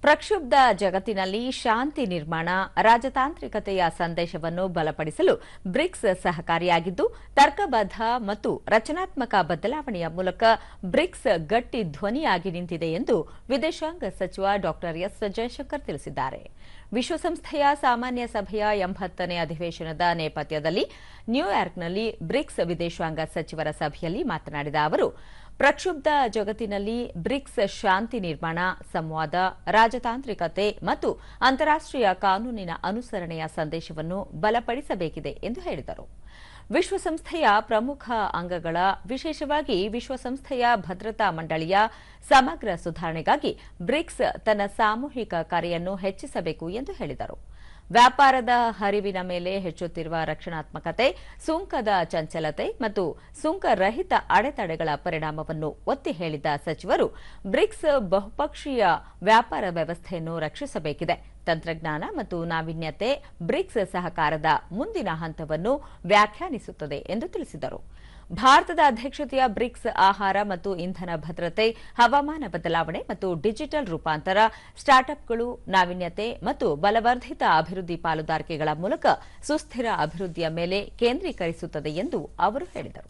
ಪ್ರಕ್ಷುಬ್ಧ ಜಗತ್ತಿನಲ್ಲಿ ಶಾಂತಿ ನಿರ್ಮಾಣ, ರಾಜತಾಂತ್ರಿಕತೆಯ ಸಂದೇಶವನ್ನು ಬಲಪಡಿಸಲು ಬ್ರಿಕ್ಸ್ ಸಹಕಾರಿಯಾಗಿದ್ದು, ತರ್ಕಬದ್ಧ ಮತ್ತು ರಚನಾತ್ಮಕ ಬದಲಾವಣೆಯ ಮೂಲಕ ಬ್ರಿಕ್ಸ್ ಗಟ್ಟಿ ಧ್ವನಿಯಾಗಿ ನಿಂತಿದೆ ಎಂದು ವಿದೇಶಾಂಗ ಸಚಿವ ಡಾ ಎಸ್ ಜಯಶಂಕರ್ ತಿಳಿಸಿದ್ದಾರೆ. ವಿಶ್ವಸಂಸ್ಥೆಯ ಸಾಮಾನ್ಯ ಸಭೆಯ 80ನೇ ಅಧಿವೇಶನದ ನೇಪಥ್ಯದಲ್ಲಿ ನ್ಯೂಯಾರ್ಕ್ನಲ್ಲಿ ಬ್ರಿಕ್ಸ್ ವಿದೇಶಾಂಗ ಸಚಿವರ ಸಭೆಯಲ್ಲಿ ಮಾತನಾಡಿದ ಅವರು, ಪ್ರಕ್ಷುಬ್ಧ ಜಗತ್ತಿನಲ್ಲಿ ಬ್ರಿಕ್ಸ್ ಶಾಂತಿ ನಿರ್ಮಾಣ, ಸಂವಾದ, ರಾಜತಾಂತ್ರಿಕತೆ ಮತ್ತು ಅಂತಾರಾಷ್ಟೀಯ ಕಾನೂನಿನ ಅನುಸರಣೆಯ ಸಂದೇಶವನ್ನು ಬಲಪಡಿಸಬೇಕಿದೆ ಎಂದು ಹೇಳಿದರು. ವಿಶ್ವಸಂಸ್ಥೆಯ ಪ್ರಮುಖ ಅಂಗಗಳ, ವಿಶೇಷವಾಗಿ ವಿಶ್ವಸಂಸ್ಥೆಯ ಭದ್ರತಾ ಮಂಡಳಿಯ ಸಮಗ್ರ ಸುಧಾರಣೆಗಾಗಿ ಬ್ರಿಕ್ಸ್ ತನ್ನ ಸಾಮೂಹಿಕ ಕಾರ್ಯವನ್ನು ಹೆಚ್ಚಿಸಬೇಕು ಎಂದು ಹೇಳಿದರು. ವ್ಯಾಪಾರದ ಹರಿವಿನ ಮೇಲೆ ಹೆಚ್ಚುತ್ತಿರುವ ರಕ್ಷಣಾತ್ಮಕತೆ, ಸುಂಕದ ಚಂಚಲತೆ ಮತ್ತು ಸುಂಕರಹಿತ ಅಡೆತಡೆಗಳ ಪರಿಣಾಮವನ್ನು ಒತ್ತಿ ಹೇಳಿದ ಸಚಿವರು, ಬ್ರಿಕ್ಸ್ ಬಹುಪಕ್ಷೀಯ ವ್ಯಾಪಾರ ವ್ಯವಸ್ಥೆಯನ್ನು ರಕ್ಷಿಸಬೇಕಿದೆ. ತಂತ್ರಜ್ಞಾನ ಮತ್ತು ನಾವೀನ್ಯತೆ ಬ್ರಿಕ್ಸ್ ಸಹಕಾರದ ಮುಂದಿನ ಹಂತವನ್ನು ವ್ಯಾಖ್ಯಾನಿಸುತ್ತದೆ ಎಂದು ತಿಳಿಸಿದರು. ಭಾರತದ ಅಧ್ಯಕ್ಷತೆಯ ಬ್ರಿಕ್ಸ್ ಆಹಾರ ಮತ್ತು ಇಂಧನ ಭದ್ರತೆ, ಹವಾಮಾನ ಬದಲಾವಣೆ ಮತ್ತು ಡಿಜಿಟಲ್ ರೂಪಾಂತರ, ಸ್ಟಾರ್ಟ್ಅಪ್ಗಳು, ನಾವೀನ್ಯತೆ ಮತ್ತು ಬಲವರ್ಧಿತ ಅಭಿವೃದ್ಧಿ ಪಾಲುದಾರಿಕೆಗಳ ಮೂಲಕ ಸುಸ್ಥಿರ ಅಭಿವೃದ್ಧಿಯ ಮೇಲೆ ಕೇಂದ್ರೀಕರಿಸುತ್ತದೆ ಎಂದು ಅವರು ಹೇಳಿದರು.